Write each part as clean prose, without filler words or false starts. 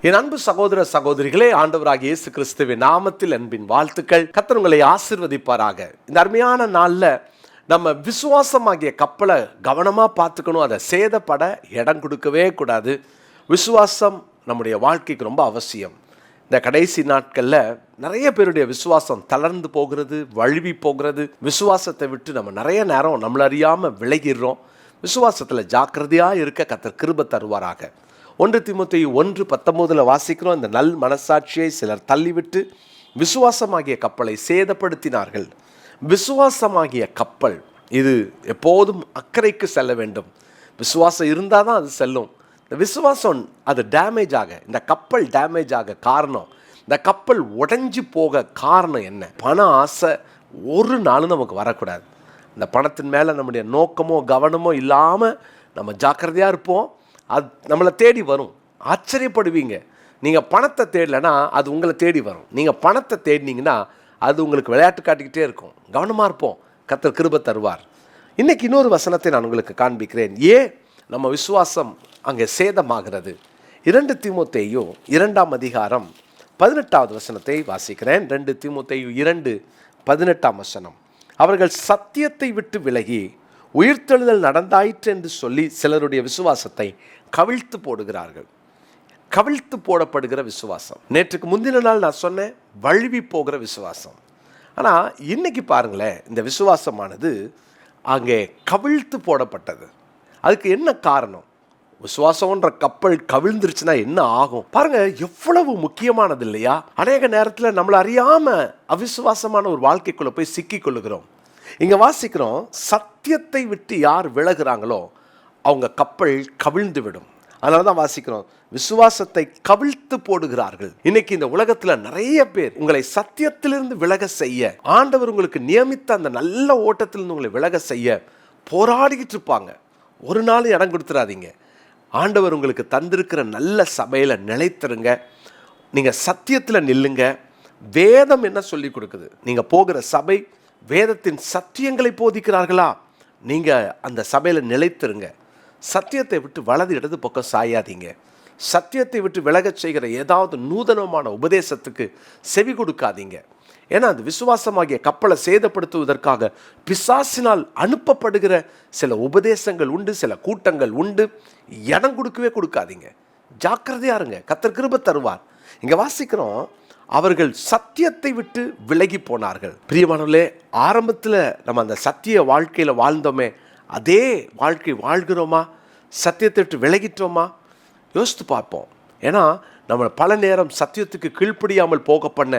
என் அன்பு சகோதர சகோதரிகளே, ஆண்டவராகிய இயேசு கிறிஸ்துவின் நாமத்தில் அன்பின் வாழ்த்துக்கள். கர்த்தர் உங்களை ஆசீர்வதிப்பாராக. இந்த அருமையான நாளில் நம்ம விசுவாசமாகிய கப்பலை கவனமாக பார்த்துக்கணும். அதை சேதப்பட இடம் கொடுக்கவே கூடாது. விசுவாசம் நம்முடைய வாழ்க்கைக்கு ரொம்ப அவசியம். இந்த கடைசி நாட்களில் நிறைய பேருடைய விசுவாசம் தளர்ந்து போகிறது, வழுவி போகிறது. விசுவாசத்தை விட்டு நம்ம நிறைய நேரம் நம்மள அறியாமல் விலகிடுறோம். விசுவாசத்தில் ஜாக்கிரதையாக இருக்க கர்த்தர் கிருபை தருவாராக. 1 தீமோத்தேயு 1:19 வாசிக்கிறோம். இந்த நல் மனசாட்சியை சிலர் தள்ளிவிட்டு விசுவாசமாகிய கப்பலை சேதப்படுத்தினார்கள். விசுவாசமாகிய கப்பல் இது எப்போதும் அக்கறைக்கு செல்ல வேண்டும். விசுவாசம் இருந்தால் தான் அது செல்லும். இந்த விசுவாசம் அது டேமேஜ் ஆக, இந்த கப்பல் டேமேஜ் ஆக காரணம், இந்த கப்பல் உடைஞ்சு போக காரணம் என்ன? பண ஆசை ஒரு நாளும் நமக்கு வரக்கூடாது. இந்த பணத்தின் மேலே நம்முடைய நோக்கமோ கவனமோ இல்லாமல் நம்ம ஜாக்கிரதையாக இருப்போம். அது நம்மளை தேடி வரும். ஆச்சரியப்படுவீங்க. நீங்கள் பணத்தை தேடலைன்னா அது உங்களை தேடி வரும். நீங்கள் பணத்தை தேடினீங்கன்னா அது உங்களுக்கு விளையாட்டு காட்டிக்கிட்டே இருக்கும். கவனமாக இருப்போம். கர்த்தர் கிருபை தருவார். இன்றைக்கி இன்னொரு வசனத்தை நான் உங்களுக்கு காண்பிக்கிறேன். ஏன் நம்ம விசுவாசம் அங்கே சேதமாகிறது? 2 தீமோத்தேயு 2:18 வசனத்தை வாசிக்கிறேன். 2 தீமோத்தேயு 2:18. அவர்கள் சத்தியத்தை விட்டு விலகி உயிர்த்தெழுதல் நடந்தாயிற்று என்று சொல்லி சிலருடைய விசுவாசத்தை கவிழ்த்து போடுகிறார்கள். கவிழ்த்து போடப்படுகிற விசுவாசம். நேற்றுக்கு முந்தின நாள் நான் சொன்னேன், வழுவி போகிற விசுவாசம். ஆனால் இன்னைக்கு பாருங்களேன், இந்த விசுவாசமானது அங்கே கவிழ்த்து போடப்பட்டது. அதுக்கு என்ன காரணம்? விசுவாசம்ன்ற கப்பல் கவிழ்ந்துருச்சுன்னா என்ன ஆகும் பாருங்க. எவ்வளவு முக்கியமானது இல்லையா? அநேக நேரத்தில் நம்மளை அறியாமல் அவிசுவாசமான ஒரு வாழ்க்கைக்குள்ளே போய் சிக்கி கொள்ளுகிறோம். இங்கே வாசிக்கிறோம், சத்தியத்தை விட்டு யார் விலகுறாங்களோ அவங்க கப்பல் கவிழ்ந்து விடும். அதனால தான் வாசிக்கிறோம், விசுவாசத்தை கவிழ்த்து போடுகிறார்கள். இன்னைக்கு இந்த உலகத்தில் நிறைய பேர் உங்களை சத்தியத்திலிருந்து விலக செய்ய, ஆண்டவர் உங்களுக்கு நியமித்த அந்த நல்ல ஓட்டத்திலிருந்து உங்களை விலக செய்ய போராடிக்கிட்டு இருப்பாங்க. ஒரு நாள் இடம் கொடுத்துடாதீங்க. ஆண்டவர் உங்களுக்கு தந்திருக்கிற நல்ல சபையில் நிலைத்திருங்க. நீங்கள் சத்தியத்தில் நில்லுங்க. வேதம் என்ன சொல்லி கொடுக்குது? நீங்கள் போகிற சபை வேதத்தின் சத்தியங்களை போதிக்கிறார்களா? நீங்கள் அந்த சபையில் நிலைத்திருங்க. சத்தியத்தை விட்டு வலது இடது பக்கம் சாயாதீங்க. சத்தியத்தை விட்டு விலகச் செய்கிற ஏதாவது நூதனமான உபதேசத்துக்கு செவி கொடுக்காதீங்க. ஏன்னா அது விசுவாசமாகிய கப்பலை சேதப்படுத்துவதற்காக பிசாசினால் அனுப்பப்படுகிற சில உபதேசங்கள் உண்டு, சில கூட்டங்கள் உண்டு. இடம் கொடுக்கவே கொடுக்காதீங்க. ஜாக்கிரதையா இருங்க. கர்த்தர் கிருபை தருவார். இங்கே வாசிக்கிறோம், அவர்கள் சத்தியத்தை விட்டு விலகி போனார்கள். பிரியமானவர்களே, ஆரம்பத்தில் நம்ம அந்த சத்திய வாழ்க்கையில் வாழ்ந்தோமே, அதே வாழ்க்கை வாழ்கிறோமா? சத்தியத்தை விட்டு விலகிட்டோமா? யோசித்து பார்ப்போம். ஏன்னா நம்ம பல நேரம் சத்தியத்துக்கு கீழ்ப்படியாமல் போக பண்ண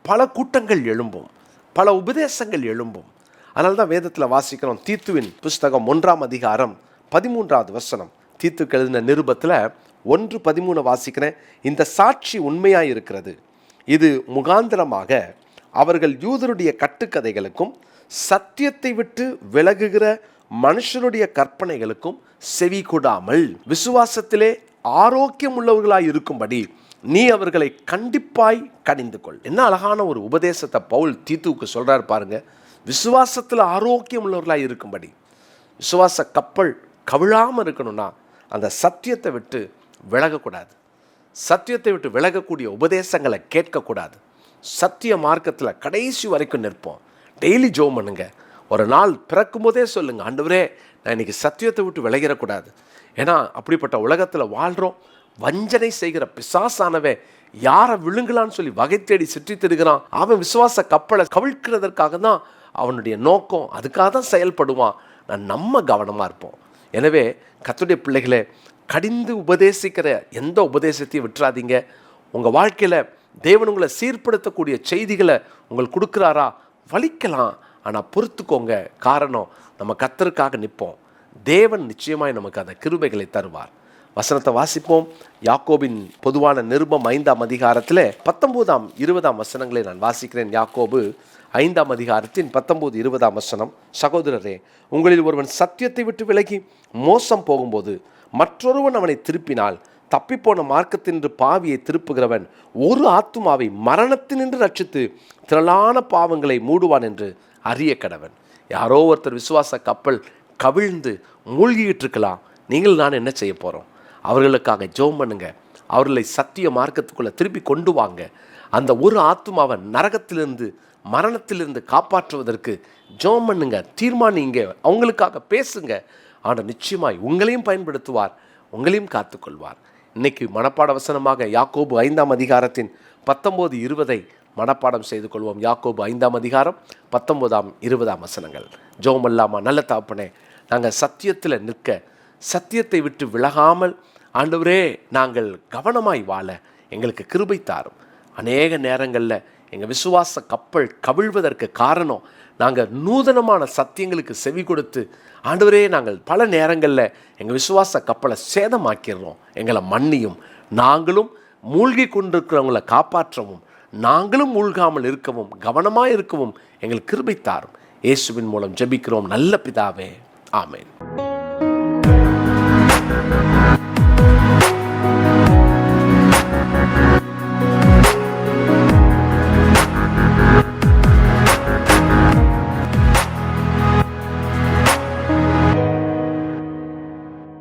பல கூட்டங்கள் எழும்பும், பல உபதேசங்கள் எழும்பும். அதனால தான் வேதத்தில் வாசிக்கிறோம். தீத்துவின் புஸ்தகம் 1:13 தீத்துக்கு எழுதின நிருபத்தில் 1:13 வாசிக்கிறேன். இந்த சாட்சி உண்மையாக இருக்கிறது. இது முகாந்திரமாக அவர்கள் யூதருடைய கட்டுக்கதைகளுக்கும் சத்தியத்தை விட்டு விலகுகிற மனுஷருடைய கற்பனைகளுக்கும் செவி கொடாமல் விசுவாசத்திலே ஆரோக்கியம் உள்ளவர்களாய் இருக்கும்படி நீ அவர்களை கண்டிப்பாய் கடிந்து கொள். என்ன அழகான ஒரு உபதேசத்தை பவுல் தீத்துவுக்கு சொல்றாரு பாருங்க. விசுவாசத்தில் ஆரோக்கியம் உள்ளவர்களாய் இருக்கும்படி. விசுவாச கப்பல் கவிழாமல் இருக்கணும்னா அந்த சத்தியத்தை விட்டு விலகக்கூடாது. சத்தியத்தை விட்டு விலகக்கூடிய உபதேசங்களை கேட்கக்கூடாது. சத்திய மார்க்கத்தில் கடைசி வரைக்கும் நிற்போம். டெய்லி ஜெபம் பண்ணுங்க. ஒரு நாள் பிறக்கும் போதே சொல்லுங்க, ஆண்டவரே நான் இன்னைக்கு சத்தியத்தை விட்டு விலகிடக்கூடாது. ஏன்னா அப்படிப்பட்ட உலகத்தில் வாழ்கிறோம். வஞ்சனை செய்கிற பிசாசானவே யாரை விழுங்கலான்னு சொல்லி வகை தேடி சுற்றி திரிகிறான். அவன் விசுவாச கப்பலை கவிழ்க்கிறதற்காக தான் அவனுடைய நோக்கம். அதுக்காக தான் செயல்படுவான். நம்ம கவனமாக இருப்போம். எனவே கர்த்தருடைய பிள்ளைகளே, கடிந்து உபதேசிக்கிற எந்த உபதேசத்தையும் விட்டுறாதீங்க. உங்கள் வாழ்க்கையில் தேவன் உங்களை சீர்படுத்தக்கூடிய செய்திகளை உங்களுக்கு கொடுக்குறாரா? வலிக்கலாம், ஆனால் பொறுத்துக்கோங்க. காரணம், நம்ம கர்த்தருக்காக நிற்போம். தேவன் நிச்சயமாய் நமக்கு அந்த கிருபைகளை தருவார். வசனத்தை வாசிப்போம். யாக்கோபின் பொதுவான நிருபம் 5:19 19-20 நான் வாசிக்கிறேன். யாக்கோபு 5:19-20 சகோதரரே, உங்களில் ஒருவன் சத்தியத்தை விட்டு விலகி மோசம் போகும்போது மற்றொருவன் அவனை திருப்பினால் தப்பிப்போன மார்க்கத்தினின்று பாவியை திருப்புகிறவன் ஒரு ஆத்துமாவை மரணத்தினின்று ரட்சித்து திரளான பாவங்களை மூடுவான் என்று அறிய கடவன். யாரோ ஒருத்தர் விசுவாச கப்பல் கவிழ்ந்து மூழ்கிட்டு இருக்கலாம். நீங்கள் நான் என்ன செய்ய போகிறோம்? அவர்களுக்காக ஜெபம் பண்ணுங்க. அவர்களை சத்திய மார்க்கத்துக்குள்ளே திருப்பி கொண்டு வாங்க. அந்த ஒரு ஆத்துமாவை நரகத்திலிருந்து மரணத்திலிருந்து காப்பாற்றுவதற்கு ஜெபம் பண்ணுங்க, தீர்மானிங்க, அவங்களுக்காக பேசுங்க. ஆனால் நிச்சயமாய் உங்களையும் பயன்படுத்துவார், உங்களையும் காத்துக்கொள்வார். இன்னைக்கு மனப்பாட வசனமாக யாக்கோபு 5ஆம் அதிகாரத்தின் 19-20 மனப்பாடம் செய்து கொள்வோம். யாக்கோபு 5ஆம் அதிகாரம் 19-20 வசனங்கள். ஜெபம் இல்லாமா? நல்ல தகப்பனே, நாங்கள் சத்தியத்தில் நிற்க, சத்தியத்தை விட்டு விலகாமல் ஆண்டவரே நாங்கள் கவனமாய் வாழ எங்களுக்கு கிருபை தாரும். அநேக நேரங்களில் எங்கள் விசுவாச கப்பல் கவிழ்வதற்கு காரணம் நாங்கள் நூதனமான சத்தியங்களுக்கு செவி கொடுத்து ஆண்டவரே நாங்கள் பல நேரங்களில் எங்கள் விசுவாச கப்பலை சேதமாக்கிடுறோம். எங்களை மன்னியும். நாங்களும் மூழ்கி கொண்டிருக்கிறவங்களை காப்பாற்றவும், நாங்களும் மூழ்காமல் இருக்கவும், கவனமாக இருக்கவும் எங்களுக்கு கிருபை தாரும். இயேசுவின் மூலம் ஜெபிக்கிறோம் நல்ல பிதாவே, ஆமென்.